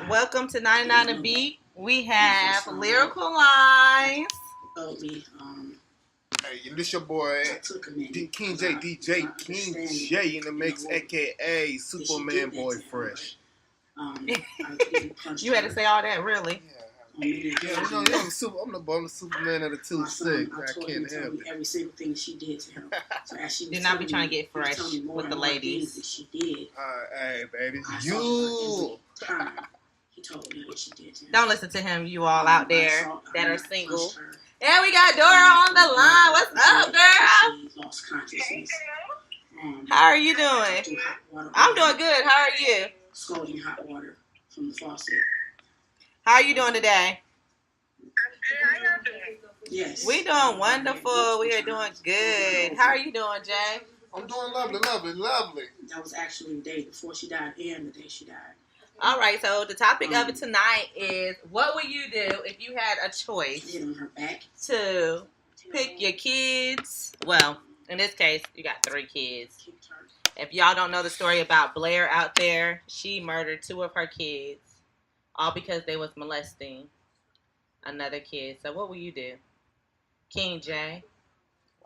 Welcome to 99 a Beat. We have Lyrikal Linez. Hey, this your boy King J, DJ King J in the mix, aka Superman Boy Fresh. You had to say all that, really? Yeah, I'm the Superman of the 2-6. I can't help it. Every single thing she did to him. So as she do not be trying to get fresh with the ladies. She did. Hey, baby, you. He told me what she did to him. Don't listen to him, you all out there that are single. And we got Dora on the line. What's up, girl? She lost consciousness. How are you doing? I'm doing good. How are you? Scalding hot water from the faucet. How are you doing today? I'm good. How y'all doing? Yes. We doing wonderful. We are doing good. How are you doing, Jay? I'm doing lovely. That was actually the day before she died and the day she died. All right, so the topic of it tonight is, what would you do if you had a choice Hit on her back. to pick your kids? Well, in this case, you got 3 kids. If y'all don't know the story about Blair out there, she murdered 2 of her kids, all because they was molesting another kid. So what will you do? King J?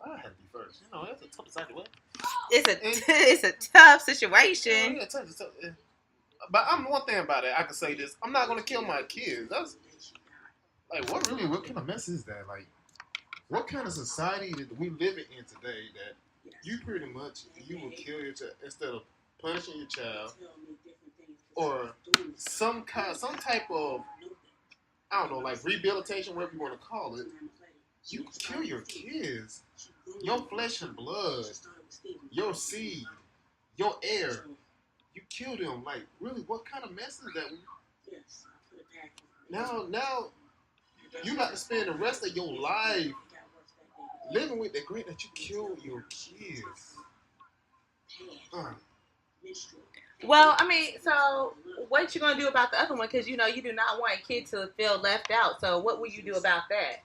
I had to be first. You know, that's a tough situation. It's a tough situation. Yeah, tough. But one thing about it, I can say this: I'm not gonna kill my kids. That's like What kind of mess is that? Like, what kind of society that we living in today that you pretty much you will kill your child instead of punishing your child or some type of, I don't know, like rehabilitation, whatever you want to call it. You kill your kids, your flesh and blood, your seed, your air. You kill them. Like, really, what kind of mess is that? Now, you got to spend the rest of your life living with the regret that you killed your kids. Well, I mean, so what you gonna do about the other one? Because you know you do not want a kid to feel left out. So what will you do about that?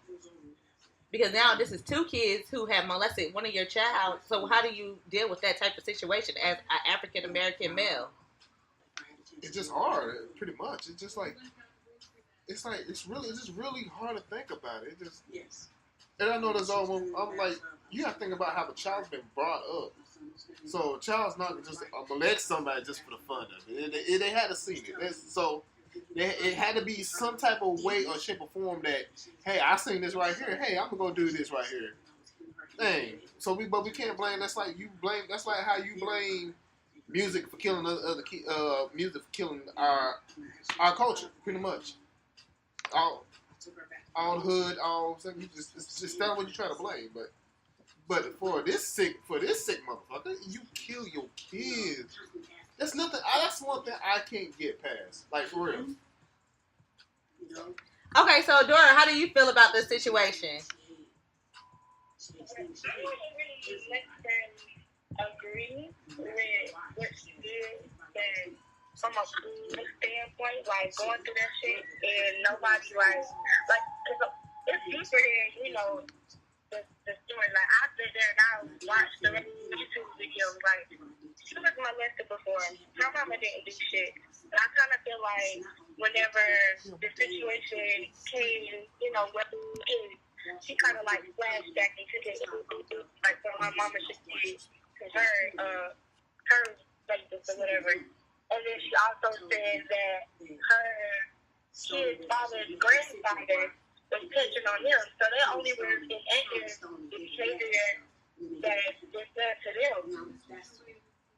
Because now this is 2 kids who have molested one of your child. So how do you deal with that type of situation as an African American male? It's just hard, pretty much. It's just like it's just really hard to think about it. It just and I know there's all. I'm like, you got to think about how the child's been brought up. So a child's not just molest somebody just for the fun of it. They had to see it. It had to be some type of way or shape or form that, hey, I seen this right here. Hey, I'm gonna go do this right here. Dang. So we can't blame. That's like how you blame music for killing music for killing our culture, pretty much. All hood, all it's just not what you try to blame, but for this sick motherfucker, you kill your kids. That's nothing. That's one thing I can't get past. Like, for real. Okay, so Dora, how do you feel about this situation? I wouldn't really necessarily agree with what she did, and from a school standpoint, like going through that shit, and nobody cause it's deeper than, you know, the story. Like, I sit there and I watch the YouTube videos. Like, she was molested before. Her mama didn't do shit. And I kind of feel like whenever the situation came, you know, she kind of like flashed back into the like what my mama should do to her basis or whatever. And then she also said that her kid's father's grandfather was touching on him. So they only were in anger the behavior that was done to them.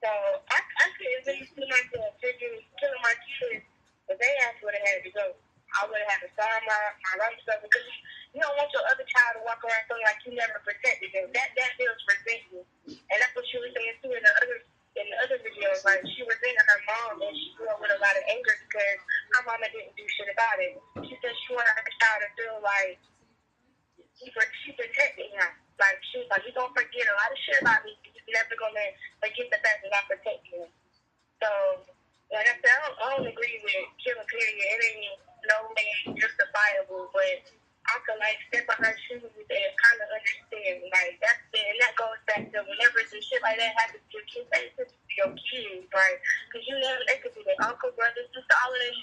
So I couldn't really see myself killing my kids, but they actually would have had to go. I would have had to sign my rights up, because you don't want your other child to walk around feeling like you never protected them. That feels resentful. And that's what she was saying too in the other videos. Like, she resented her mom, and she grew up with a lot of anger because her mama didn't do shit about it. She said she wanted her child to feel like she protected him. Like, she was like, you're going to forget a lot of shit about me. You're never going to forget the fact that I protect you. So, like I said, I don't agree with killing, period. It ain't no way justifiable, but I could, like, step on her shoes and kind of understand. Like, that's it. And that goes back to whenever some shit like that happens to your kids, they to your kids, right? Because you never, they could be their uncle, brother, sister, all of that.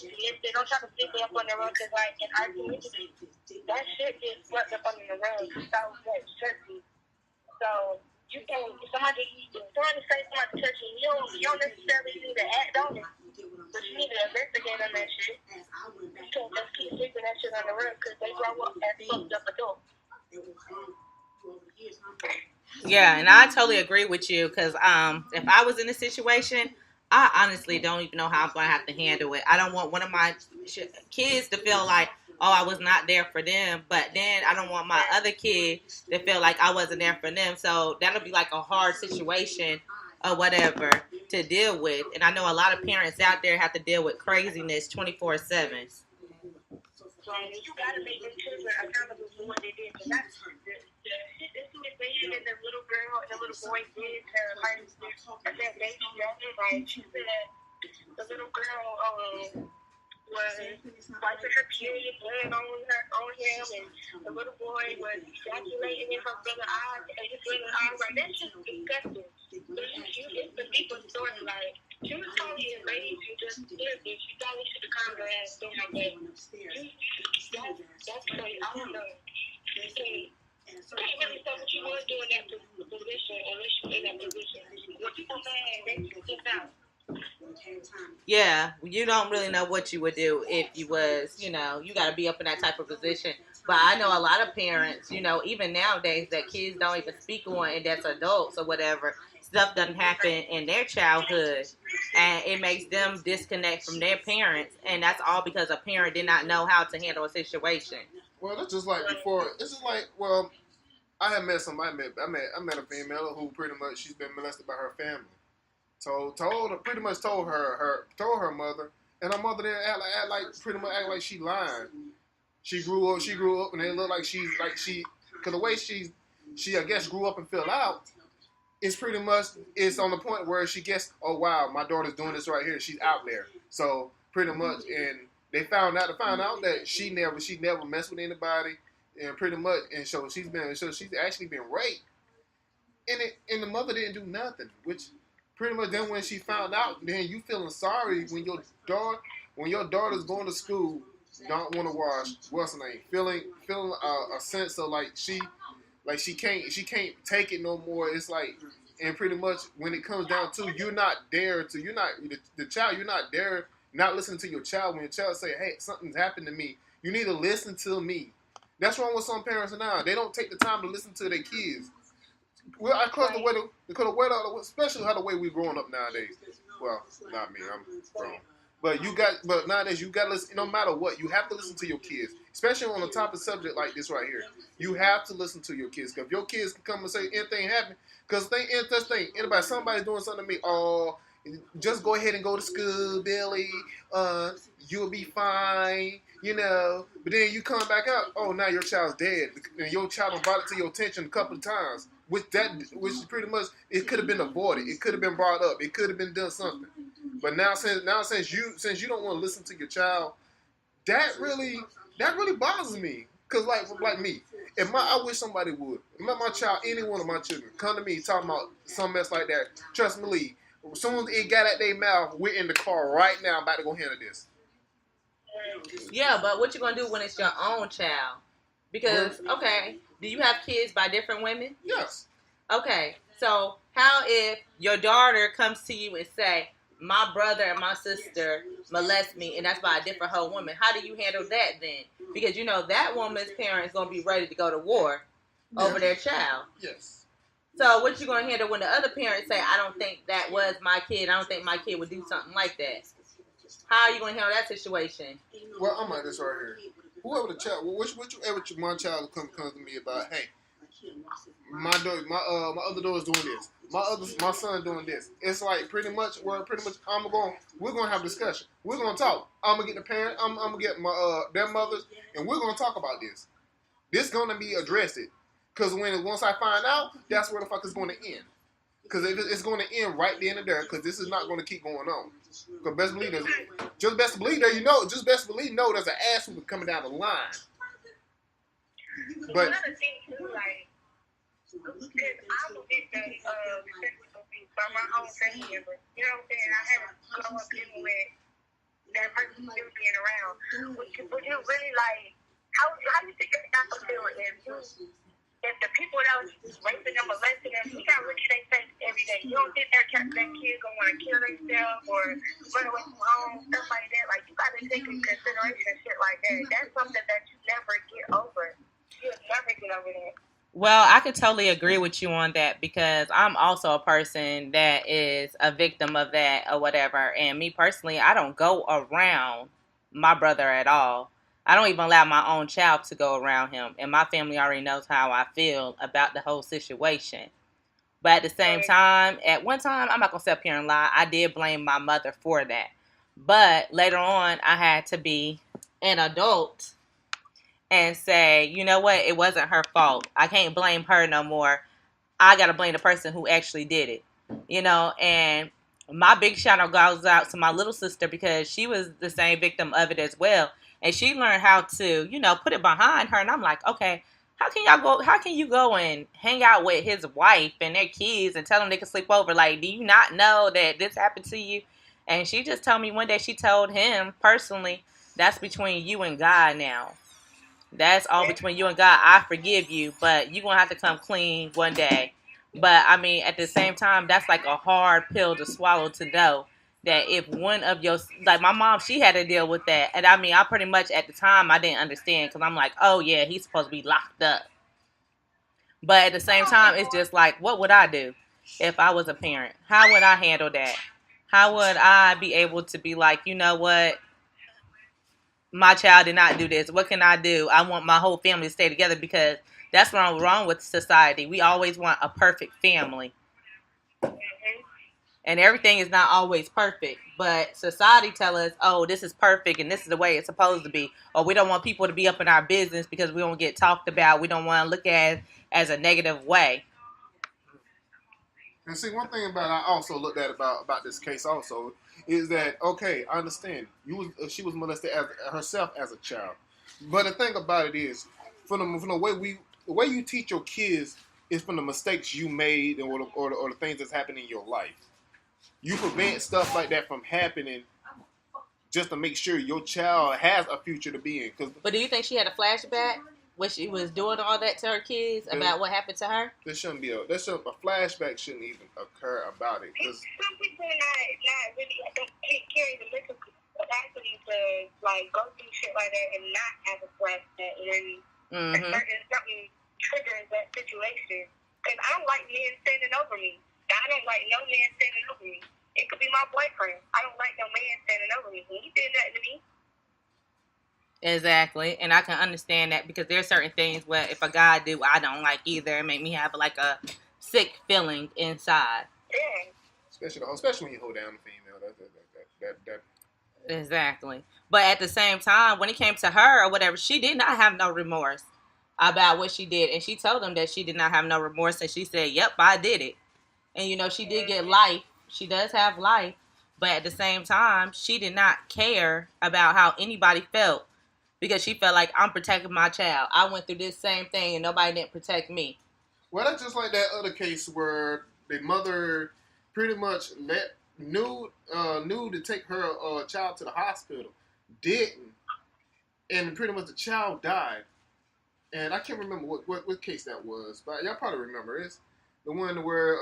dismiss it. Don't try to sweep it up on the rug, because, like, in arguments, that shit gets swept up under the rug. So, that's tricky. So, you can, if somebody say somebody touch you, you don't necessarily need to act on it. But you need to investigate on that shit. You can't just keep sweeping that shit on the rug, because they grow up as fucked up adults. Yeah, and I totally agree with you because if I was in a situation, I honestly don't even know how I'm going to have to handle it. I don't want one of my kids to feel like, oh, I was not there for them, but then I don't want my other kid to feel like I wasn't there for them. So that'll be like a hard situation or whatever to deal with. And I know a lot of parents out there have to deal with craziness 24/7. You gotta make them children accountable for what they did. So that's this thing and the little girl and the little boy did to like that baby younger, like she said the little girl was wiping her period blood on him, and the little boy was ejaculating in her brother's eyes, and his brother's eyes, like that's just disgusting. So it's the deeper story, like she was probably enraged and just did this. She probably should have calmed her ass down like that. That's crazy. I don't know. You can't really say what you would do in that position unless you're in that position. When people mad, they just get out. Yeah, you don't really know what you would do if you was, you got to be up in that type of position. But I know a lot of parents, even nowadays that kids don't even speak on, and that's adults or whatever. Stuff doesn't happen in their childhood, and it makes them disconnect from their parents, and that's all because a parent did not know how to handle a situation. Well, that's just like before. It's just like, well, I had met somebody. I met a female who pretty much she's been molested by her family. Told her mother, and her mother didn't act like she lying. She grew up, and it looked like because the way she I guess grew up and filled out. It's pretty much it's on the point where she gets, oh wow, my daughter's doing this right here. She's out there. So pretty much, and they found out that she never messed with anybody, and pretty much, and so she's actually been raped, and the mother didn't do nothing, which pretty much then when she found out, then you feeling sorry when your daughter's going to school, don't want to wash, what's her name, feeling a sense of like she can't take it no more. It's like, and pretty much when it comes down to you're not there, not listening to your child. When your child say, hey, something's happened to me, you need to listen to me. That's wrong with some parents now. They don't take the time to listen to their kids. Well, especially how the way we're growing up nowadays. Well, not me, I'm grown. But nowadays you got to listen. No matter what, you have to listen to your kids, especially on a topic subject like this right here. You have to listen to your kids, because if your kids can come and say anything happened, because somebody's doing something to me, oh, just go ahead and go to school, Billy. You'll be fine, But then you come back out, oh, now your child's dead, and your child brought it to your attention a couple of times, which pretty much it could have been avoided, it could have been brought up, it could have been done something. But now since you don't want to listen to your child, that really bothers me. Cause like me, I wish somebody would. If my child, any one of my children, come to me talking about some mess like that, trust me, Lee. As soon as it got at their mouth, we're in the car right now, about to go handle this. Yeah, but what you gonna do when it's your own child? Because okay, do you have kids by different women? Yes. Okay, so how if your daughter comes to you and say, my brother and my sister molest me, and that's by a different whole woman? How do you handle that then? Because that woman's parents gonna be ready to go to war over their child. Yes. So what you gonna handle when the other parents say, I don't think that was my kid, I don't think my kid would do something like that? How are you gonna handle that situation? Well, I'm like this right here. Whoever the child, whichever my child comes to me about, hey, my other daughter's doing this, my son doing this. It's like pretty much we're gonna have a discussion. We're gonna talk. I'm gonna get the parent. I'm gonna get my their mothers, and we're gonna talk about this. This gonna be addressed. Because once I find out, that's where the fuck it's going to end. Because it's going to end right then and there. Because this is not going to keep going on. Because best believe there's an ass whooping coming down the line. But Another thing too, like, because I'm a victim of sexual abuse by my own family member. You know what I'm saying? I had to grow up dealing with that person still being around. Would you really like? How do you think that would feel if the people that was raping them, molesting them, you got rich they face every day. You don't think that kid gonna want to kill themselves or run away from home, stuff like that. Like, you gotta take into consideration shit like that. That's something that you never get over. You'll never get over that. Well, I could totally agree with you on that because I'm also a person that is a victim of that or whatever. And me personally, I don't go around my brother at all. I don't even allow my own child to go around him. And my family already knows how I feel about the whole situation. But at the same time, at one time, I'm not going to sit up here and lie. I did blame my mother for that. But later on, I had to be an adult and say, you know what, it wasn't her fault. I can't blame her no more. I got to blame the person who actually did it. And my big shout out goes out to my little sister because she was the same victim of it as well. And she learned how to, put it behind her. And I'm like, okay, how can you go and hang out with his wife and their kids and tell them they can sleep over? Like, do you not know that this happened to you? And she just told me one day, she told him personally, that's between you and God now. That's all between you and God. I forgive you, but you're going to have to come clean one day. But, I mean, at the same time, that's like a hard pill to swallow to know that if one of your, like my mom, she had to deal with that. And, I mean, I pretty much at the time, I didn't understand because I'm like, oh, yeah, he's supposed to be locked up. But at the same time, it's just like, what would I do if I was a parent? How would I handle that? How would I be able to be like, you know what? My child did not do this. What can I do? I want my whole family to stay together because that's what's wrong with society. We always want a perfect family. And everything is not always perfect. But society tell us, oh, this is perfect and this is the way it's supposed to be. Or we don't want people to be up in our business because we don't get talked about. We don't want to look at it as a negative way. And see, one thing I also looked at about this case also is that, okay, I understand she was molested herself as a child, but the thing about it is, from the way you teach your kids is from the mistakes you made or the things that's happening in your life. You prevent stuff like that from happening just to make sure your child has a future to be in. But do you think she had a flashback when she was doing all that to her kids about what happened to her? A flashback shouldn't even occur about it. Some people not really don't carry the mental capacity to like go through shit like that and not have a flashback when something triggers that situation. Because I don't like men standing over me. I don't like no man standing over me. It could be my boyfriend. I don't like no man standing over me. He did that to me. Exactly, and I can understand that because there's certain things where if a guy do, I don't like either. It make me have like a sick feeling inside. Yeah. Especially when you hold down a female. That. Exactly, but at the same time, when it came to her or whatever, she did not have no remorse about what she did, and she told them that she did not have no remorse, and she said, "Yep, I did it." And she did get life. She does have life, but at the same time, she did not care about how anybody felt. Because she felt like I'm protecting my child. I went through this same thing and nobody didn't protect me. Well, that's just like that other case where the mother pretty much knew to take her child to the hospital, didn't, and pretty much the child died. And I can't remember what case that was, but y'all probably remember. It's the one where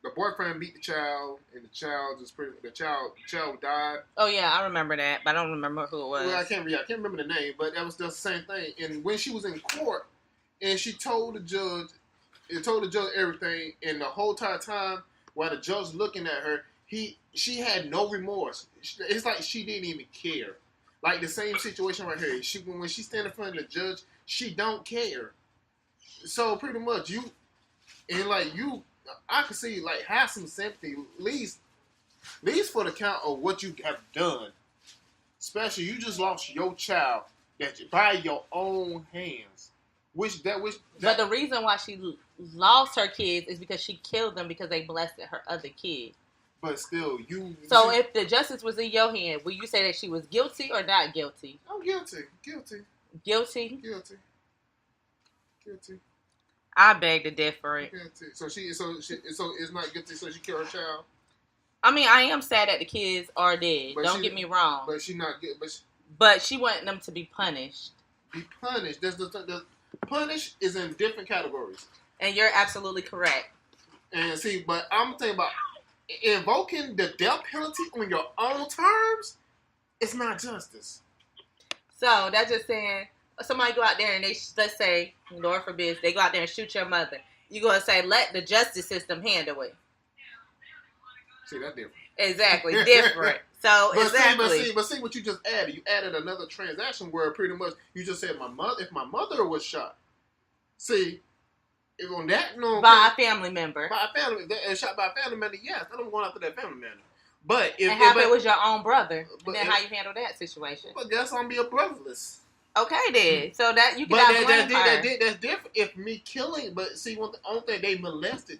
the boyfriend beat the child, and the child died. Oh yeah, I remember that, but I don't remember who it was. Well, I can't remember the name, but that was the same thing. And when she was in court, and she told the judge everything, and the whole entire time while the judge looking at her, she had no remorse. It's like she didn't even care. Like the same situation right here. When she stand in front of the judge, she don't care. So pretty much I could see like have some sympathy, at least for the count of what you have done. Especially you just lost your child by your own hands. But the reason why she lost her kids is because she killed them because they molested her other kids. But still, So if the justice was in your hand, would you say that she was guilty or not guilty? I'm guilty. Guilty? Guilty. I beg to differ. Guilty. So it's not guilty. So she killed her child. I mean, I am sad that the kids are dead. But Don't get me wrong. But she not good. But she wanted them to be punished. Be punished. The punish is in different categories. And you're absolutely correct. And see, but I'm thinking about invoking the death penalty on your own terms. It's not justice. So that's just saying somebody go out there and let's say, Lord forbid, they go out there and shoot your mother. You gonna say let the justice system handle it? See, that's different. Exactly, different. So but exactly. See what you just added. You added another transaction where pretty much you just said if my mother was shot. See, if on that by a family member, shot by a family member, yes, I'm going after that family member. But if it was your own brother, then how you handle that situation? But guess I'm being brotherless. Okay, then. So that you can blame her. That's different. If me killing, but see, the only thing they molested,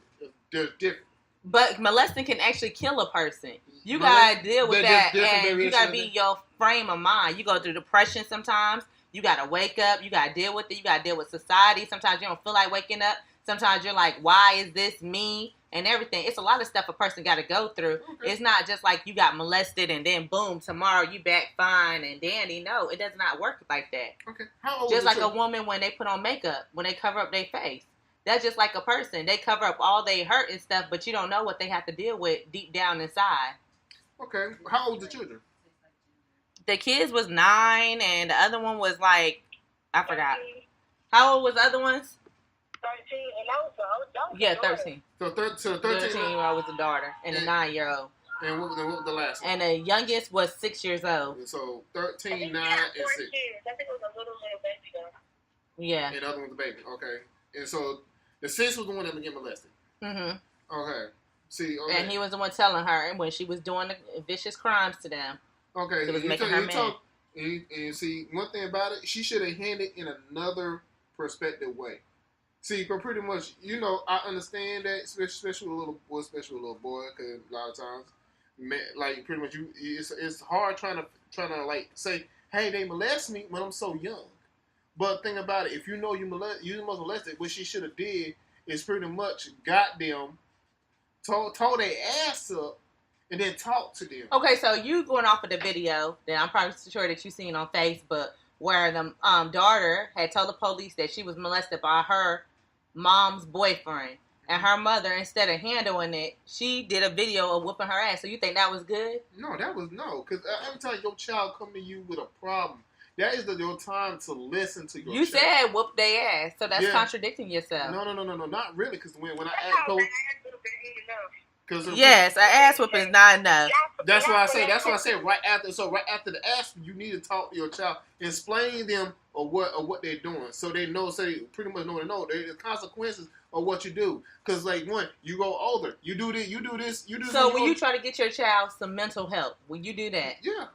they're different. But molesting can actually kill a person. You gotta deal with that, and you gotta be your frame of mind. You go through depression sometimes. You gotta wake up. You gotta deal with it. You gotta deal with society. Sometimes you don't feel like waking up. Sometimes you're like, why is this me? And everything. It's a lot of stuff a person got to go through. Okay. It's not just like you got molested and then boom, tomorrow you back fine and dandy. No, it does not work like that. Okay. How old just like a woman when they put on makeup, when they cover up their face. That's just like a person. They cover up all they hurt and stuff, but you don't know what they have to deal with deep down inside. Okay. How old are the children? The kids was 9 and the other one was like, I forgot. How old was the other ones? 13, and that was yeah, 13. So 13-year-old was the daughter, and a 9-year-old. And what was the last one? And the youngest was 6 years old. So 13, 9, and 6. I think it was a little baby girl. Yeah. And the other one was the baby. Okay. And so the 6 was the one that was getting molested. Mm-hmm. Okay. See. Okay. And he was the one telling her when she was doing the vicious crimes to them. Okay. It was making her mad. And see, one thing about it, she should have handled it in another perspective way. See, but pretty much, I understand that, especially with a little boy, because a lot of times, like pretty much, it's hard trying to like say, hey, they molest me when I'm so young. But think about it, if you know you must molested, what she should have did is pretty much got them, told their ass up, and then talked to them. Okay, so you going off of the video that I'm probably sure that you seen on Facebook, where the daughter had told the police that she was molested by her mom's boyfriend, and her mother, instead of handling it, she did a video of whooping her ass. So you think that was good? No, because every time your child come to you with a problem, that is your time to listen to your child. You said whoop their ass, so that's contradicting yourself. No, not really, because when I asked Coach, yes, an ass whooping is not enough. That's why I say right after the ass, you need to talk to your child, explain them of what they're doing, so they know, pretty much know the consequences of what you do. Because like you go older, you do this. So when you try to get your child some mental help, when you do that, yeah,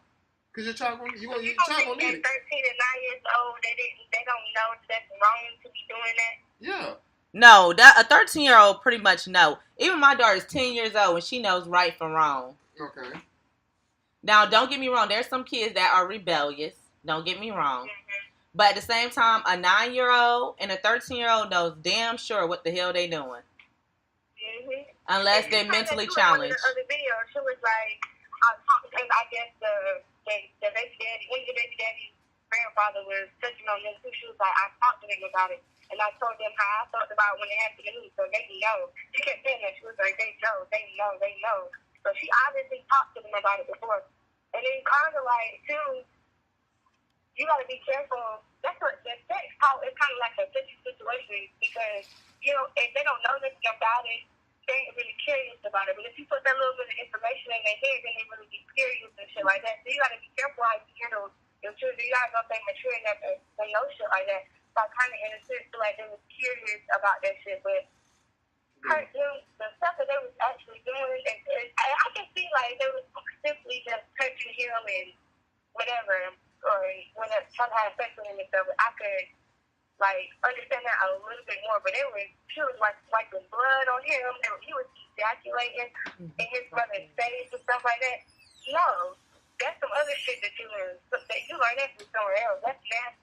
because your child gonna need it. 13 and 9 years old, they don't know that's wrong to be doing that. Yeah. No, a 13-year-old pretty much know. Even my daughter's 10 years old and she knows right from wrong. Okay. Now, don't get me wrong. There's some kids that are rebellious. Don't get me wrong. Mm-hmm. But at the same time, a 9-year-old and a 13-year-old knows damn sure what the hell they doing. Mm-hmm. Unless they're mentally challenged. In the other video, she was like, I guess the baby daddy, when the baby daddy's grandfather was touching on them too, she was like, I talked to them about it. And I told them how I felt about when it happened to me, so they know. She kept saying that. She was like, they know. So she obviously talked to them about it before. And then kind of like, too, you got to be careful. That's what the sex talk is kind of like a touchy situation because, if they don't know anything about it, they ain't really curious about it. But if you put that little bit of information in their head, then they really be curious and shit like that. So you got to be careful how you handle your children. You got to know if they're mature enough to know shit like that. So I kind of in a sense feel like they was curious about that shit, but the stuff that they was actually doing, I can see like they was simply just touching him and whatever, or when they're trying to have sex with him and stuff. But I could like understand that a little bit more. But she was like wiping blood on him. He was ejaculating in his brother's face and stuff like that. No, that's some other shit that you learn that from somewhere else. That's nasty.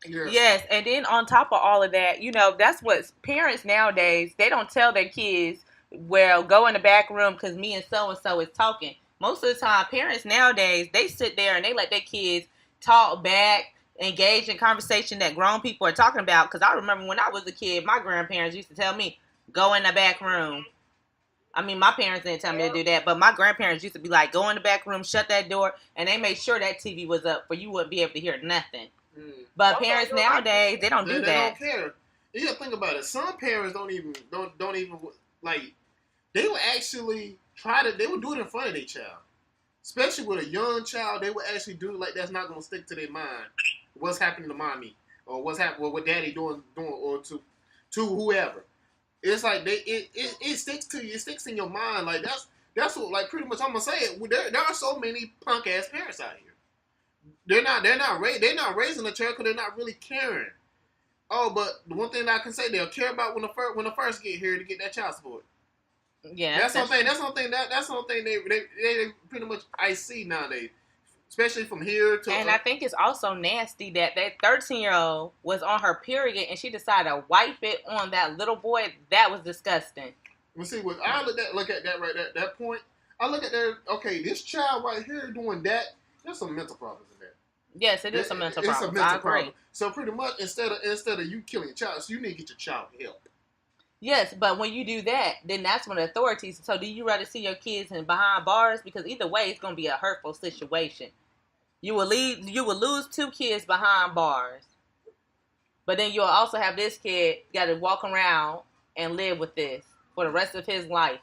Yeah. Yes, and then on top of all of that, that's what parents nowadays, they don't tell their kids well, go in the back room because me and so is talking. Most of the time, parents nowadays, they sit there and they let their kids talk back, engage in conversation that grown people are talking about. Because I remember when I was a kid, my grandparents used to tell me, go in the back room. I mean, my parents didn't tell me to do that, but my grandparents used to be like, go in the back room, shut that door, and they made sure that TV was up for you wouldn't be able to hear nothing. But parents nowadays, they don't do that. They don't care. You gotta think about it. Some parents don't even like. They would actually they would do it in front of their child. Especially with a young child, they would actually do it like that's not gonna stick to their mind. What's happening to mommy, or what's happening, what daddy doing, or to whoever. It's like it sticks to you. It sticks in your mind. Like that's what, like, pretty much I'm gonna say it. There are so many punk ass parents out here. They're not raising a child because they're not really caring. Oh, but the one thing that I can say, they'll care about when the first get here to get that child support. Yeah, that's something. That's something they pretty much I see nowadays, especially from here to. And I think it's also nasty that 13-year-old was on her period and she decided to wipe it on that little boy. That was disgusting. Well, see, what I look at that right at that point, I look at that. Okay, this child right here doing that. There's some mental problems in there. Yes, it is some mental problems. It's a mental I agree. problem. So pretty much, instead of you killing your child, so you need to get your child help. Yes, but when you do that, then that's when the authorities. So do you rather see your kids in behind bars? Because either way, it's going to be a hurtful situation. You will lose 2 kids behind bars, but then you'll also have this kid got to walk around and live with this for the rest of his life.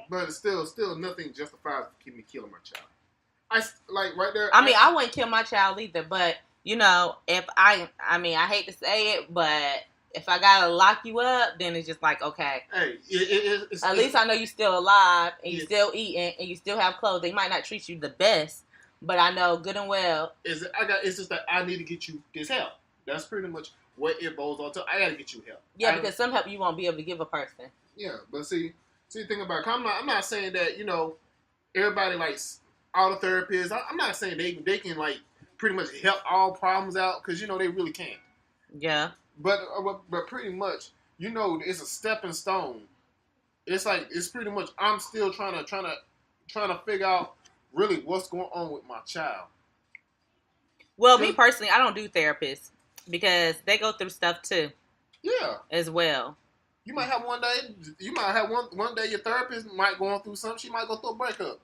But it's still nothing justifies me killing my child. I like right there. I mean, I wouldn't kill my child either, but if I hate to say it, but if I gotta lock you up, then it's just like, okay. Hey, at least I know you're still alive and you're still eating and you still have clothes. They might not treat you the best, but I know good and well. It's just that I need to get you this help. That's pretty much what it boils on to. I gotta get you help. Yeah, because some help you won't be able to give a person. Yeah, but see, think about it. I'm not saying that everybody likes all the therapists. I'm not saying they can like pretty much help all problems out because they really can't. Yeah. But pretty much, it's a stepping stone. It's like it's pretty much I'm still trying to figure out really what's going on with my child. Well, me personally, I don't do therapists because they go through stuff too. Yeah. As well. You might have one day. You might have one day. Your therapist might go through something. She might go through a breakup.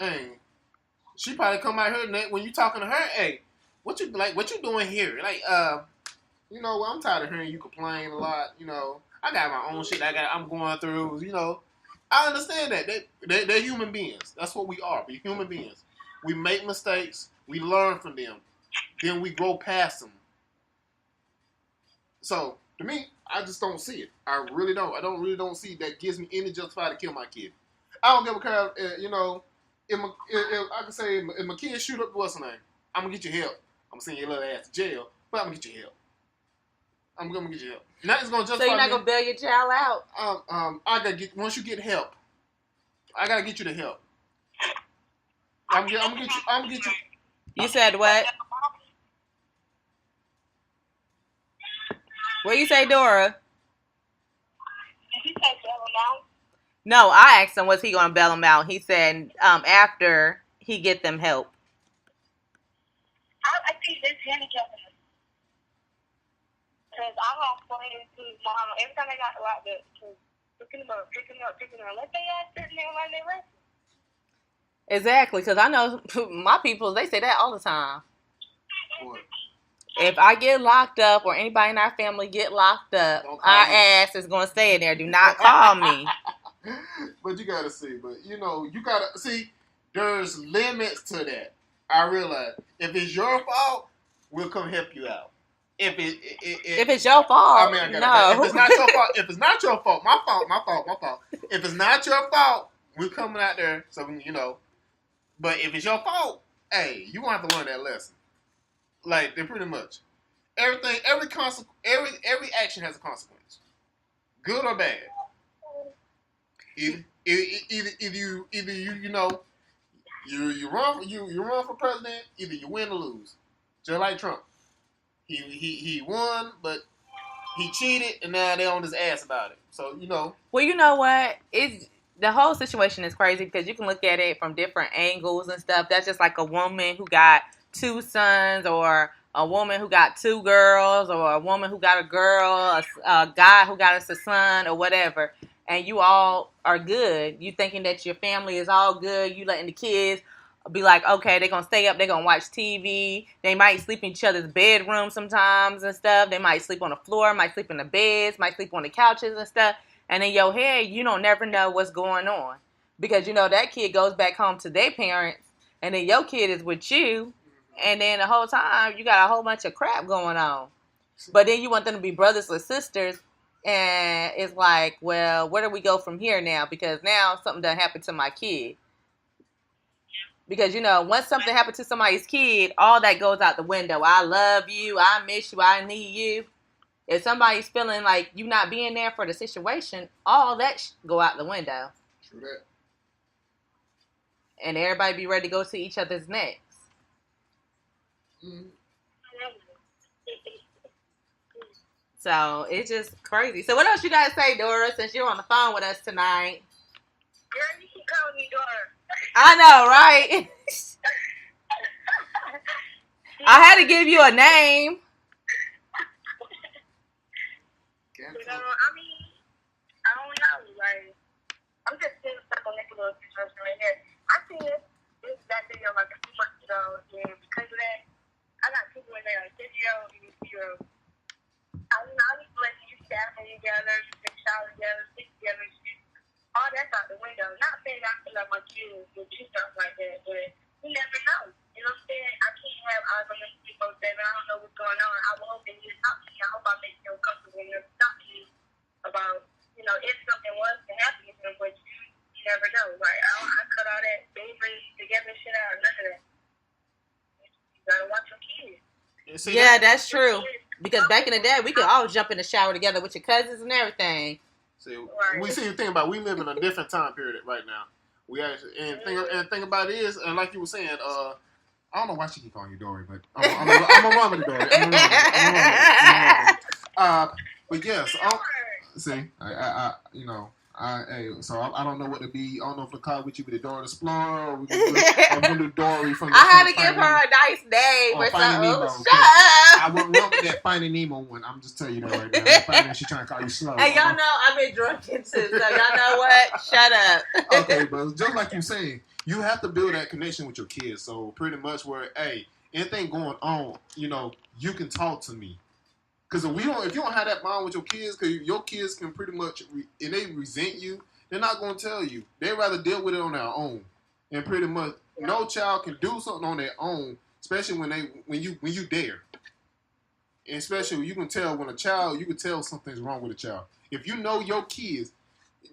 And she probably come out here when you talking to her. Hey, what you doing here? Like, I'm tired of hearing you complain a lot. I got my own shit. I'm going through. I understand that they're human beings. That's what we are. We're human beings. We make mistakes. We learn from them. Then we grow past them. So to me, I just don't see it. I really don't. I don't see that gives me any justified to kill my kid. I don't give a crap. If I can say if my kid shoot up, what's her name? I'm gonna get you help. I'm gonna send your little ass to jail, but I'm gonna get you help. I'm gonna get you help. Nothing's gonna justify. So you're not gonna bail your child out? I gotta get once you get help. I gotta get you the help. I'm gonna get you. You said what? What you say, Dora? Did you say bail him out? No, I asked him, was he gonna bail him out? He said after he get them help. I think this handicapping. Because I have friends whose mom, every time they got locked up, picking them up. Let they ass sitting there like they resting. Exactly, because I know my people, they say that all the time. What? If I get locked up or anybody in our family get locked up, our ass is going to stay in there. Do not call me. But you got to see. But, you got to see, there's limits to that. I realize. If it's your fault, we'll come help you out. If it's your fault, I mean, no. If it's not your fault, my fault. If it's not your fault, we're coming out there, so But if it's your fault, hey, you gonna have to learn that lesson. Like, they pretty much every action has a consequence, good or bad. Either you run for president, either you win or lose. Just like Trump. He won, but he cheated, and now they on his ass about it. So Well, you know what? The whole situation is crazy because you can look at it from different angles and stuff. That's just like a woman who got 2 sons, or a woman who got 2 girls, or a woman who got a girl, a guy who got us a son, or whatever. And you all are good. You thinking that your family is all good. You letting the kids be like, okay, they're going to stay up. They're going to watch TV. They might sleep in each other's bedroom sometimes and stuff. They might sleep on the floor, might sleep in the beds, might sleep on the couches and stuff. And in your head, you don't never know what's going on. Because, that kid goes back home to their parents, and then your kid is with you, and then the whole time, you got a whole bunch of crap going on. But then you want them to be brothers or sisters, and it's like, well, where do we go from here now? Because now something done happened to my kid. Because, once something happened to somebody's kid, all that goes out the window. I love you, I miss you, I need you. If somebody's feeling like you not being there for the situation, all that go out the window. True that. And everybody be ready to go see each other's necks. Mm-hmm. So it's just crazy. So what else you guys say, Dora, since you're on the phone with us tonight? Girl, you keep calling me Dora. I know, right? I had to give you a name. I don't know. Like, I'm just still stuck on this little situation right here. I seen that video like a few months ago, and because of that, I got people in there like 50-year-old and 50-year-old. I used to let you staff together, you take shower together, sit together, all that's out the window. Not saying I feel like my kids would do stuff like that, but you never know. You know what I'm saying? I can't have eyes on these people saying I don't know what's going on. I will hope that you talk to me. I hope I make you feel comfortable and talk to you about, if something was to happen to them, but you never know. Like, I cut all that baby together shit out, none of that. You gotta watch your kids. Yeah, that's true. Because back in the day, we could all jump in the shower together with your cousins and everything. See, we see the thing about, we live in a different time period right now. We actually, and thing about it is, and like you were saying, I don't know why she keep calling you Dory, but I'm gonna run with it, Dory. I'm gonna run with it. But yes, see, so I don't know what to be. I don't know if to call with you with the Dora the Explorer, or we can do Dory from. I had to give her a nice name or something. Nemo, shut up. I wouldn't run with that Finding Nemo one. I'm just telling you that right now. She's trying to call you slow. Hey, y'all know I've been drinking too, so y'all know what? Shut up. Okay, but just like you're saying, you have to build that connection with your kids. So pretty much where, hey, anything going on, you can talk to me. Because if you don't have that bond with your kids, because your kids can pretty much, and they resent you, they're not going to tell you. They'd rather deal with it on their own. And pretty much, no child can do something on their own, especially when you dare. And especially you can tell when you can tell something's wrong with a child. If you know your kids,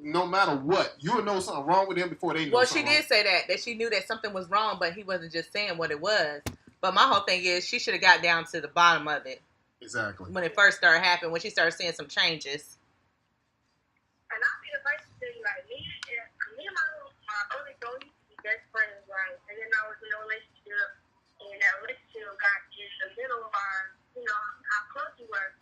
no matter what, you'll know something wrong with them before they know. Well, she did say that she knew that something was wrong, but he wasn't just saying what it was. But my whole thing is she should have got down to the bottom of it. Exactly. When it first started happening, when she started seeing some changes. And I'll be the first to say, like, me and my older girl used to be best friends, right? And then I was in a relationship, and that relationship got in the middle of our, how close we were.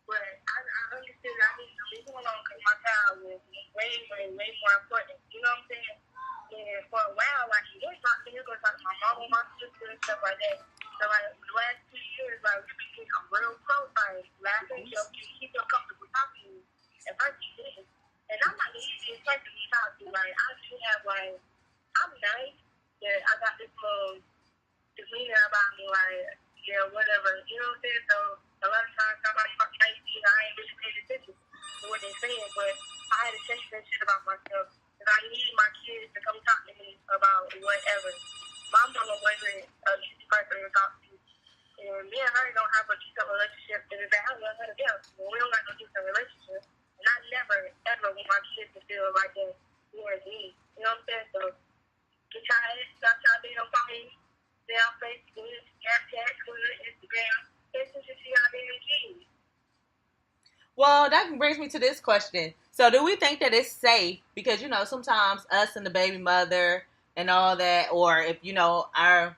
But I understood I needed to leave him alone because my child was way, way, way more important. You know what I'm saying? And for a while, like, he was going to talk to my mom and my sister and stuff like that. So, like, the last 2 years, like, we became real close, like, laughing, joking, he felt comfortable talking to me. At first, he didn't. And I'm not the easiest person to talk to. Like, I do have, like, I'm nice, but I got this little demeanor about me, like, yeah, whatever. You know what I'm saying? So, a lot of times, somebody might see I ain't really paying attention to what they're saying, but I had to change that shit about myself. Because I need my kids to come talk to me about whatever. My mama wasn't a easy person to talk to. And me and her don't have a decent relationship. And if I don't know how to deal, we don't got no decent relationship. And I never, ever want my kids to feel like that towards me. You know what I'm saying? So, get your ass, stop y'all being on phone, stay on Facebook, Snapchat, Twitter, Instagram. Listen to see y'all damn kids. Well, that brings me to this question. So, do we think that it's safe? Because, sometimes us and the baby mother and all that, or if, our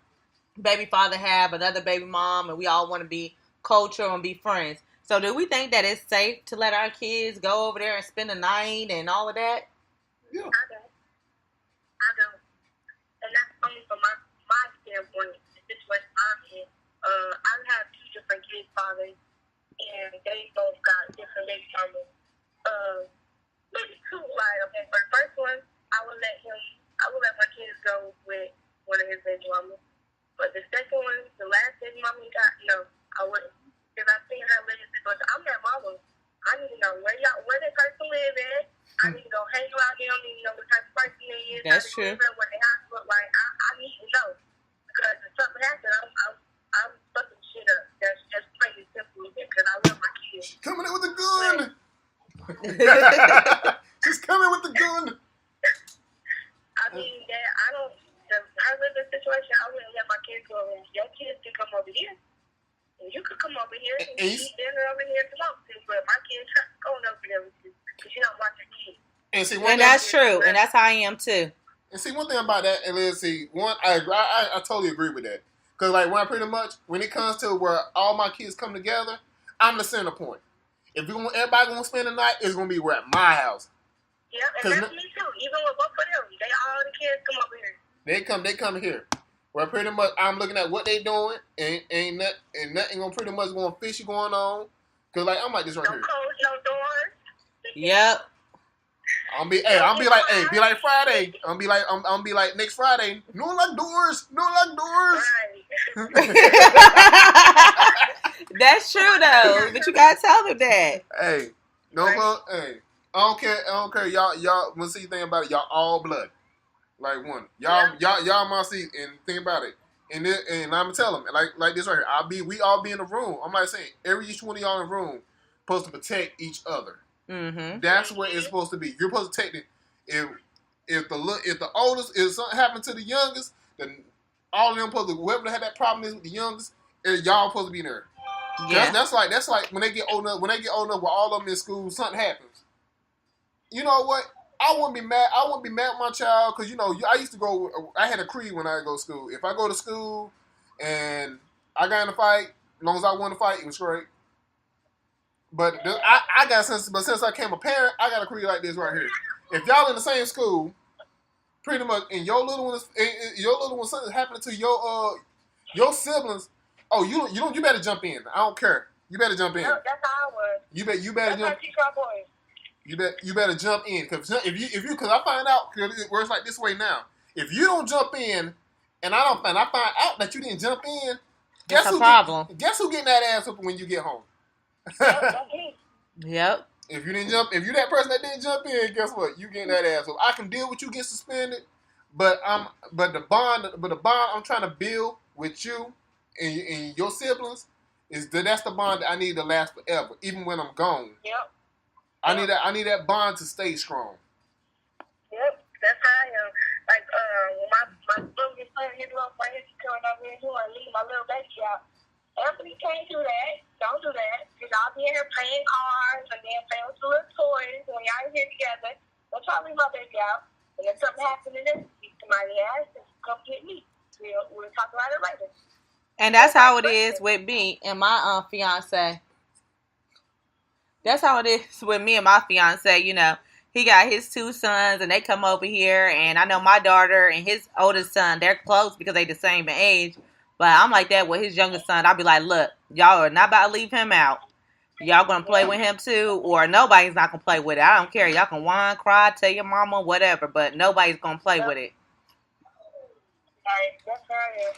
baby father have another baby mom and we all want to be cultural and be friends. So do we think that it's safe to let our kids go over there and spend the night and all of that? Yeah. I don't. And that's only from my standpoint. The situation I'm in. I have two different kids' fathers, and they both got different baby mamas. Maybe two, right? Okay, for the first one, I would let my kids go with one of his baby mamas. But the second one, the last baby mama he got, no, I wouldn't. Because I've seen her live in situation. I'm their mama. I need to know where that person live at. I need to go hang around them. I need to know what type of person they is. That's true. What they have to look like. I need to know. Because if something happens, I'm fucking shit up. That's just plain and simple. Because I love my kids. Coming in with a gun. She's coming with the gun. I mean, that I don't. I live in a situation. I wouldn't let my kids go over. Your kids can come over here. And you could come over here and eat dinner over here if you want to. But my kids aren't going over there with you because you don't want your kids. And see, And that's true. And that's how I am too. And see, one thing about that, and let's see, I totally agree with that. Because, like, when it comes to where all my kids come together, I'm the center point. If everybody going to spend the night, it's going to be at my house. Yeah, and that's me too. Even with both of them, all the kids come over here. They come here. Well, pretty much, I'm looking at what they doing, and nothing gonna pretty much going fishy going on. Cause like I'm like this right no here. No codes, no doors. Yep. Be like Friday. I'm be like next Friday. No lock doors. Right. That's true though, but you gotta tell them that. Hey, hey, I don't care. Y'all. When see thing about it, y'all all blood. Like one, y'all my seat, and think about it, and I'm gonna tell them like this right here. We all be in the room. I'm like saying each one of y'all in the room supposed to protect each other. Mm-hmm. That's what it's supposed to be. You're supposed to take it. If the oldest, if something happened to the youngest, then all of them supposed to whoever had that problem is with the youngest, y'all supposed to be there. Yeah. That's like when they get old enough. When they get old enough, with all of them in school, something happens. You know what? I wouldn't be mad. I wouldn't be mad with my child because I used to go. I had a creed when I go to school. If I go to school and I got in a fight, as long as I won the fight, it was great. But I got since I became a parent, I got a creed like this right here. If y'all in the same school, pretty much, and your little one something happening to your siblings, oh you better jump in. I don't care. You better jump in. No, that's how I was. You better jump. That's how I teach our boys. You better jump in because because I find out where it's like this way now. If you don't jump in, and I find out that you didn't jump in, That's a problem. Guess who getting that ass up when you get home? Yep. If you that person that didn't jump in, guess what? You getting that ass up. I can deal with you getting suspended, but the bond I'm trying to build with you and your siblings that's the bond that I need to last forever, even when I'm gone. Yep. I need that bond to stay strong. Yep, that's how I am. Like, when my little son, his little friend, he's coming over here, he want to leave my little baby out. Anthony can't do that. Don't do that. Because I'll be in here playing cards and then playing with the little toys when y'all here together. Don't try to leave my baby out. And if something happens to this, somebody asks, come get me. We'll talk about it later. And that's how it is with me and my fiance. That's how it is with me and my fiance. He got his two sons, and they come over here. And I know my daughter and his oldest son, they're close because they the same age. But I'm like that with his youngest son. I'll be like, look, y'all are not about to leave him out. Y'all going to play with him too, or nobody's not going to play with it. I don't care. Y'all can whine, cry, tell your mama, whatever, but nobody's going to play with it. Right, that's right.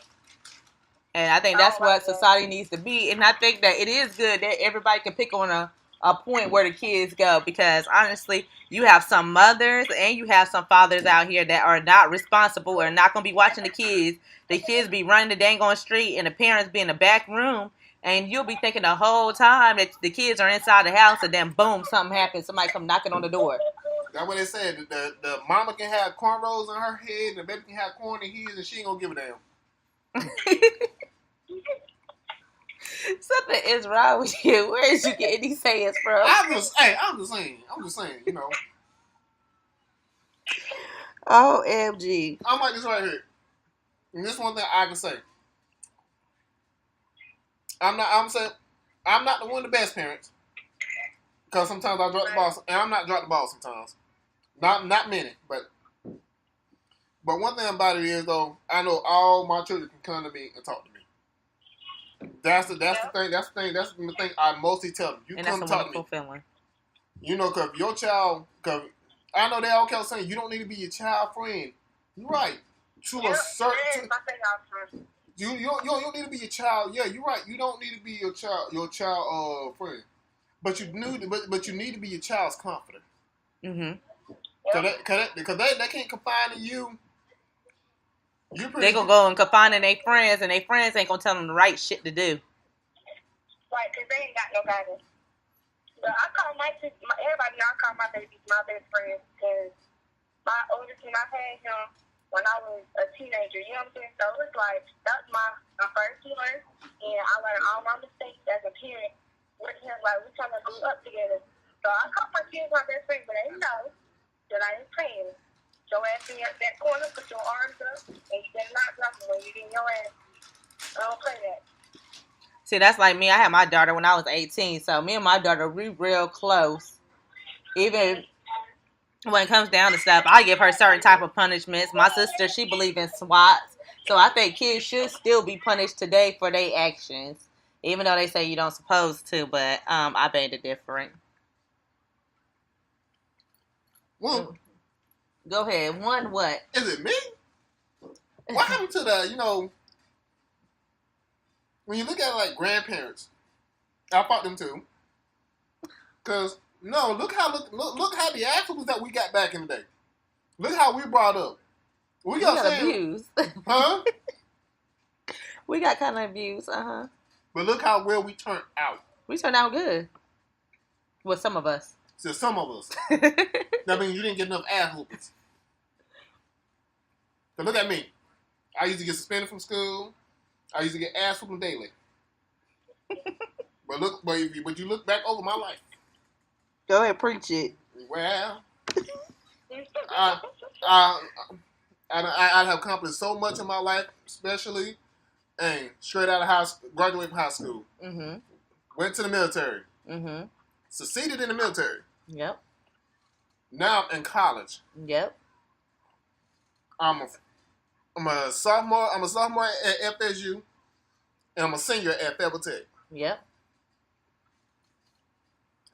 And I think that's what society needs to be. And I think that it is good that everybody can pick on a point where the kids go, because honestly, you have some mothers and you have some fathers out here that are not responsible or not going to be watching the kids. The kids be running the dang on street and the parents be in the back room, and you'll be thinking the whole time that the kids are inside the house, and then boom, something happens. Somebody come knocking on the door. That's what they said. The mama can have cornrows on her head, and the baby can have corn in his, and she ain't gonna give a damn. Something is wrong with you. Where is you getting these sayings from? I'm just saying. OMG. I'm like this right here. And this one thing I can say. I'm saying I'm not the one of the best parents. Because sometimes I drop the ball, and I'm not dropping the ball sometimes. Not many, but one thing about it is though, I know all my children can come to me and talk to me. That's the thing I mostly tell them. You And come that's a talk to me. wonderful feeling. You know, because your child, because I know they all kept saying you don't need to be your child friend. You're right. To a certain, you don't need to be your child. Yeah, you're right. You don't need to be your child friend. But you need to be your child's comforter. Mm-hmm. Because they can't confide in you. They gonna go and confide in their friends, and their friends ain't gonna tell them the right shit to do. Right, because they ain't got no guidance. But I call everybody know I call my babies my best friends because my oldest one, I had him when I was a teenager, you know what I'm saying? So it's like, that's my first one, and I learned all my mistakes as a parent with him, like, we trying to grow up together. So I call my kids my best friend, but they know that I ain't playing. Your ass in that corner, put your arms up, and you better not drop me when you get your ass. I don't play that. See, that's like me. I had my daughter when I was 18, so me and my daughter, we real close. Even when it comes down to stuff, I give her certain type of punishments. My sister, she believes in SWATs, so I think kids should still be punished today for their actions, even though they say you don't supposed to. But I beg it different. Well, go ahead. One what? Is it me? What happened to the when you look at like grandparents? I fought them too. Cause look how the assholes that we got back in the day. Look how we brought up. We got abused. Huh? We got kind of abused. But look how well we turned out. We turned out good. Well, some of us. So some of us. That means you didn't get enough ass whoopings. But look at me. I used to get suspended from school. I used to get ass whooping daily. But you look back over my life. Go ahead, preach it. Well, I have accomplished so much in my life, especially, and straight out of graduated from high school. Mm-hmm. Went to the military. Mm-hmm. Succeeded in the military. Yep. Now I'm in college. Yep. I'm a sophomore. I'm a sophomore at FSU, and I'm a senior at Fayetteville Tech. Yep.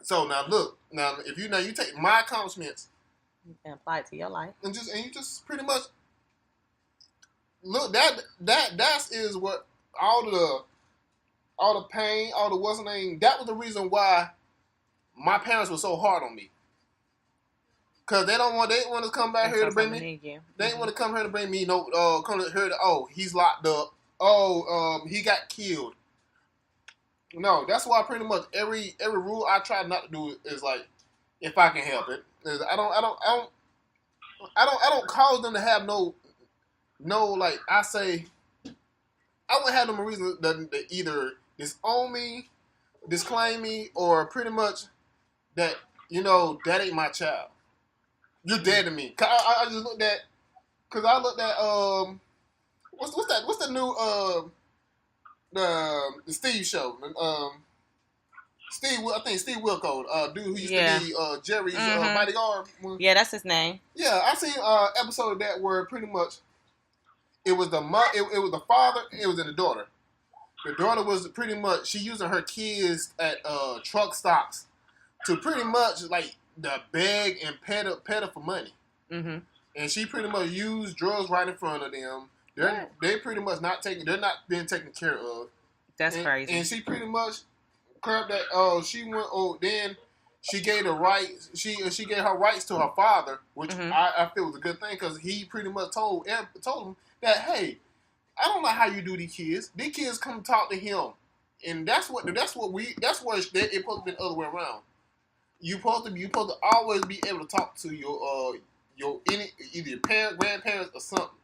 So now look, if you take my accomplishments and apply it to your life, and you just pretty much look that is what all the pain, all the what's name. That was the reason why my parents were so hard on me. Cause they didn't want to come back here to bring me. They didn't want to come here to bring me come here to he's locked up. He got killed. No, that's why pretty much every rule I try not to do is like, if I can help it. I don't cause them to have no like I say. I wouldn't have them a reason to either disown me, disclaim me, or pretty much that that ain't my child. You're dead to me. I just looked at, cause I looked at what's the new the Steve show. I think Steve Wilco, dude who used to be Jerry's bodyguard. Yeah, that's his name. Yeah, I seen episode of that where pretty much it was the it was the father, it was the daughter. The daughter was pretty much she using her kids at truck stops to pretty much like the beg and pet her for money. Mm-hmm. And she pretty much used drugs right in front of them. They pretty much they're not being taken care of. That's crazy. And she pretty much curbed that. She went. Then she gave the rights. She gave her rights to her father, which I feel was a good thing because he pretty much told him that, hey, I don't know how you do these kids. These kids come talk to him, and that's where it's supposed to be the other way around. You supposed to always be able to talk to either your parents, grandparents, or something.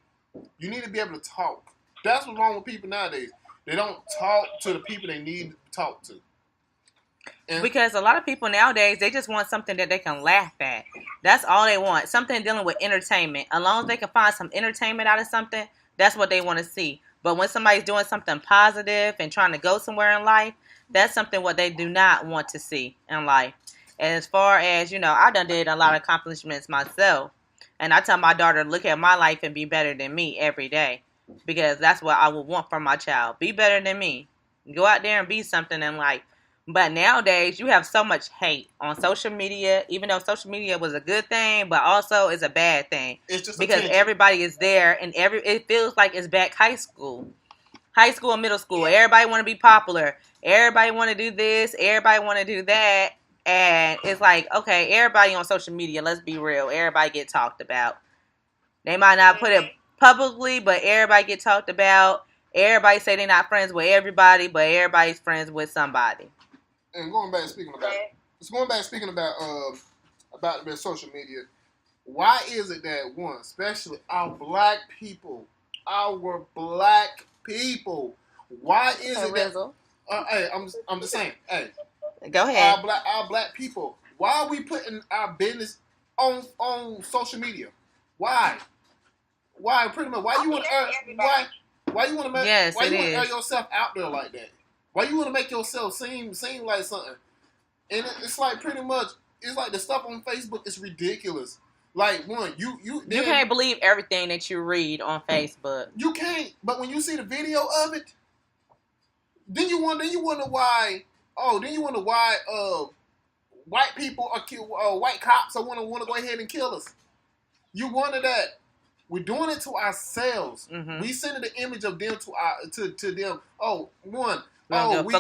You need to be able to talk. That's what's wrong with people nowadays. They don't talk to the people they need to talk to. Because a lot of people nowadays, they just want something that they can laugh at. That's all they want. Something dealing with entertainment. As long as they can find some entertainment out of something, that's what they want to see. But when somebody's doing something positive and trying to go somewhere in life, that's something what they do not want to see in life. And as far as, I done did a lot of accomplishments myself. And I tell my daughter to look at my life and be better than me every day. Because that's what I would want from my child. Be better than me. Go out there and be something in life. But nowadays, you have so much hate on social media, even though social media was a good thing, but also is a bad thing. It's just because attention. everybody is there, and it feels like it's back high school and middle school. Everybody want to be popular. Everybody want to do this. Everybody want to do that. And it's like, okay, everybody on social media, let's be real. Everybody get talked about. They might not put it publicly, but everybody get talked about. Everybody say they're not friends with everybody, but everybody's friends with somebody. And going back speaking about the social media, why is it that one, especially our black people, why is it that? Hey, I'm just saying. Hey, go ahead. Our black people. Why are we putting our business on social media? Why? Why pretty much? Why you want to? Why you want to make? Yes, why you want to is. air yourself out there like that? Why you want to make yourself seem like something? And it's like pretty much. It's like the stuff on Facebook is ridiculous. Like one, you can't believe everything that you read on Facebook. You can't. But when you see the video of it, then you wonder why. Oh, then you wonder why white people are white cops are want to go ahead and kill us. You wonder that we're doing it to ourselves. Mm-hmm. We sending the image of them to them. Oh, one. We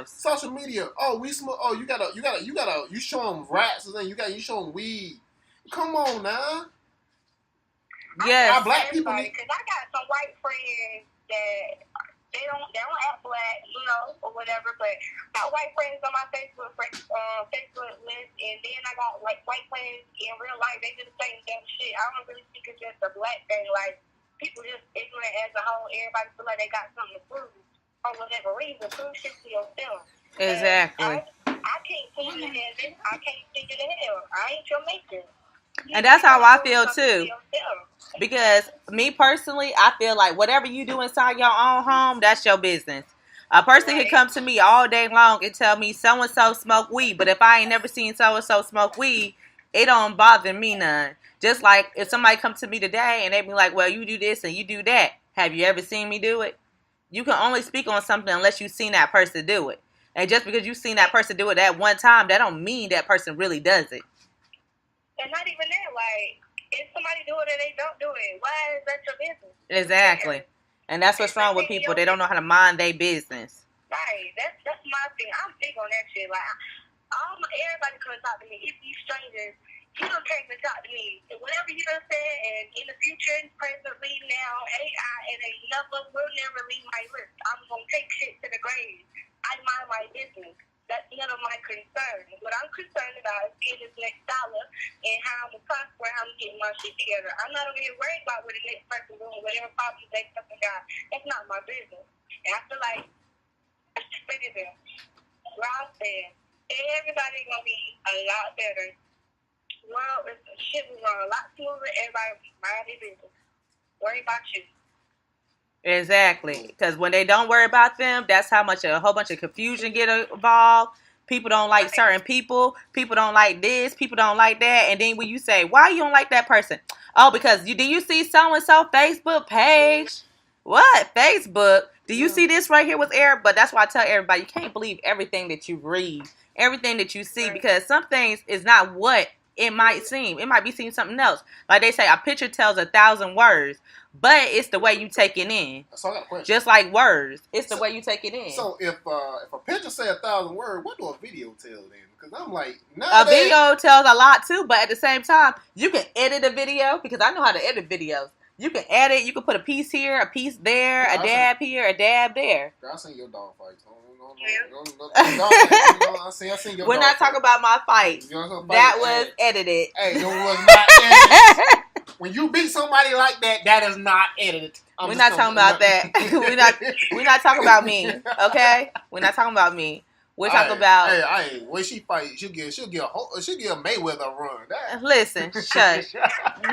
social media. Oh, we smoke. Oh, you gotta. You show them rats and then you show them weed. Come on now. Yes. Our black people. Because I got some white friends that they don't act black, or whatever. But my white friends on my Facebook list, and then I got like white friends in real life. They do the same damn shit. I don't really think it's just a black thing. Like people just ignorant as a whole. Everybody feel like they got something to prove. For whatever reason, prove shit to yourself. Exactly. I can't see you in heaven. I can't see you in hell. I ain't your maker. And that's how I feel too. Because me personally, I feel like whatever you do inside your own home, that's your business. A person can come to me all day long and tell me so and so smoke weed, but if I ain't never seen so and so smoke weed, it don't bother me none. Just like if somebody come to me today and they be like, well, you do this and you do that. Have you ever seen me do it? You can only speak on something unless you've seen that person do it. And just because you've seen that person do it that one time, that don't mean that person really does it. And not even that, like, if somebody do it or they don't do it, why is that your business? Exactly. And that's what's wrong with people. They don't know how to mind their business. Right. That's my thing. I'm big on that shit. Like, everybody come talk to me. If you strangers, you don't came to talk to me. Whatever you done said, and in the future, presently now, AI, and enough of will never leave my list. I'm going to take shit to the grave. I mind my business. That's none of my concern. What I'm concerned about is getting this next dollar and how I'm going to prosper, how I'm getting my shit together. I'm not over here worried about what the next person doing, whatever problems they fucking got. That's not my business. And I feel like, citizen, Ross said, everybody's going to be a lot better. Well, shit was going a lot smoother. Everybody mind their business. Worry about you. Exactly. Because when they don't worry about them, that's how much a whole bunch of confusion get involved. People don't like certain people. People don't like this. People don't like that. And then when you say, why you don't like that person? Oh, because do you see so-and-so Facebook page? What? Facebook? Do you see this right here with Eric? But that's why I tell everybody, you can't believe everything that you read, everything that you see, because some things is not what it might seem. It might be seeing something else. Like they say, a picture tells 1,000 words, but it's the way you take it in. So I got a question. Just like words, it's the way you take it in. So if a picture say 1,000 words, what do a video tell then? Because I'm like, a video tells a lot too, but at the same time, you can edit a video, because I know how to edit videos. You can edit, you can put a piece here, a piece there, a dab here, a dab there. I seen your dog fights. I seen your We're not talking about my fights. That was edited. Hey, it was not edited. When you beat somebody like that, that is not edited. We're not talking about that. We're not talking about me. Okay? We're not talking about me. We're talking about. Hey, when she fight, she'll give Mayweather a run. Listen, shush. Do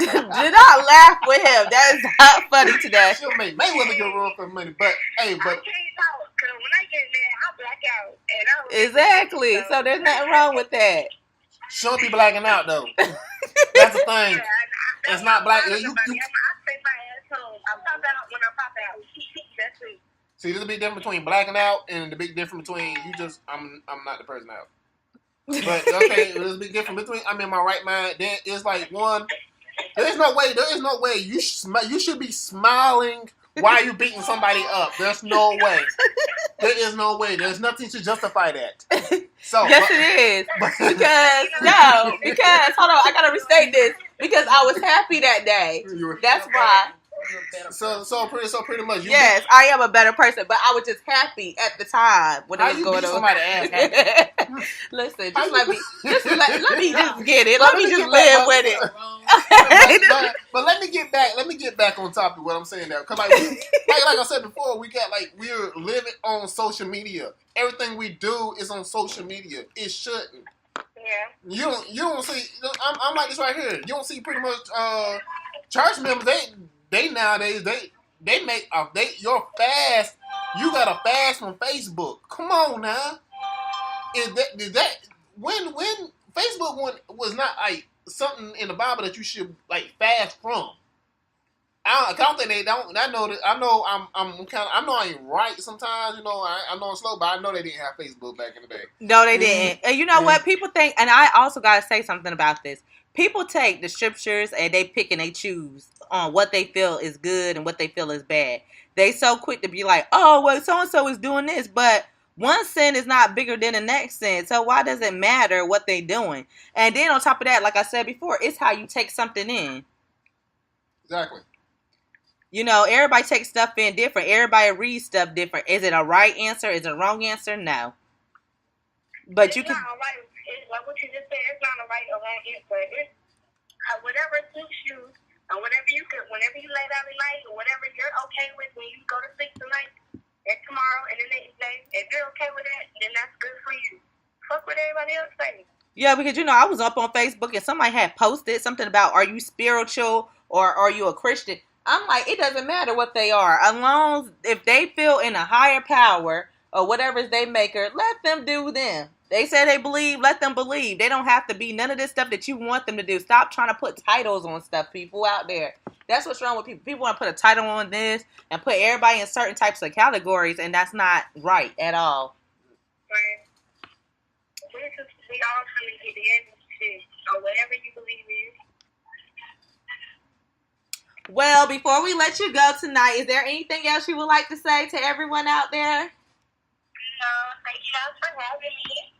not laugh with him. That is not funny today. She'll make Mayweather get a run for money. But hey, I can't talk because when I get mad, I black out. And I don't exactly. So there's nothing wrong with that. She'll be blacking out though. That's the thing. Yeah, It's not black. I stay my ass home. I pop out when I pop out. That's it. See, there's a big difference between blacking out and the big difference between you just I'm not the person out. But okay, there's a big difference between I'm in my right mind. Then it's like one. There is no way you should be smiling while you're beating somebody up. There's no way. There is no way. There's nothing to justify that. So yes, it is. Because hold on, I gotta restate this because I was happy that day. That's why. So pretty much. Yes, I am a better person, but I was just happy at the time when it was going on. Somebody ass happy? Listen, let me just get it. Let me just live with it. But let me get back on topic. What I'm saying now, because like I said before, we're living on social media. Everything we do is on social media. It shouldn't. Yeah. You don't see. I'm like this right here. You don't see pretty much church members. They nowadays they make your fast. You got to fast from Facebook. Come on now. Is that when Facebook was not like something in the Bible that you should like fast from? I don't think they don't. I know I ain't right sometimes. You know, I know I'm slow, but I know they didn't have Facebook back in the day. No, they didn't. And you know what? People think, and I also got to say something about this. People take the scriptures and they pick and they choose on what they feel is good and what they feel is bad. They so quick to be like, oh, well, so-and-so is doing this, but one sin is not bigger than the next sin. So why does it matter what they're doing? And then on top of that, like I said before, it's how you take something in. Exactly. You know, everybody takes stuff in different. Everybody reads stuff different. Is it a right answer? Is it a wrong answer? No. But you can... Not right. Like what you just said, it's not a right or wrong answer. It's whatever suits you, and whenever you lay down at night, or whatever you're okay with when you go to sleep tonight and tomorrow and the next day, if you're okay with that, then that's good for you. Fuck what everybody else say. Yeah, because I was up on Facebook and somebody had posted something about, are you spiritual or are you a Christian? I'm like, it doesn't matter what they are, as long as if they feel in a higher power or whatever is they maker, let them do them. They say they believe, let them believe. They don't have to be none of this stuff that you want them to do. Stop trying to put titles on stuff, people out there. That's what's wrong with people. People want to put a title on this and put everybody in certain types of categories, and that's not right at all. Right. We all come to get the end or whatever you believe in. Well, before we let you go tonight, is there anything else you would like to say to everyone out there? Thank you guys for having me.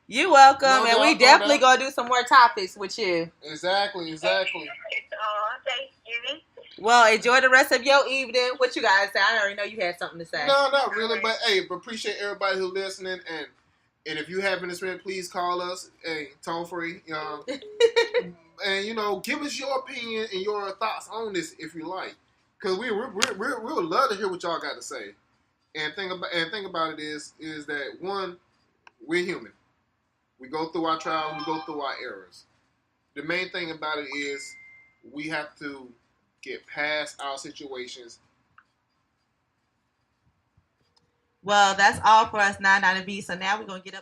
You're welcome, and we definitely gonna do some more topics with you. Exactly. Thank you. Well, enjoy the rest of your evening. What you guys say? I already know you had something to say. No, not really, but hey, appreciate everybody who's listening, and if you have an experience, please call us. Hey, toll free. And give us your opinion and your thoughts on this if you like, because we would love to hear what y'all got to say. And think about it is that one, we're human. We go through our trials, we go through our errors. The main thing about it is we have to get past our situations. Well, that's all for us, 99B. So now we're gonna get up.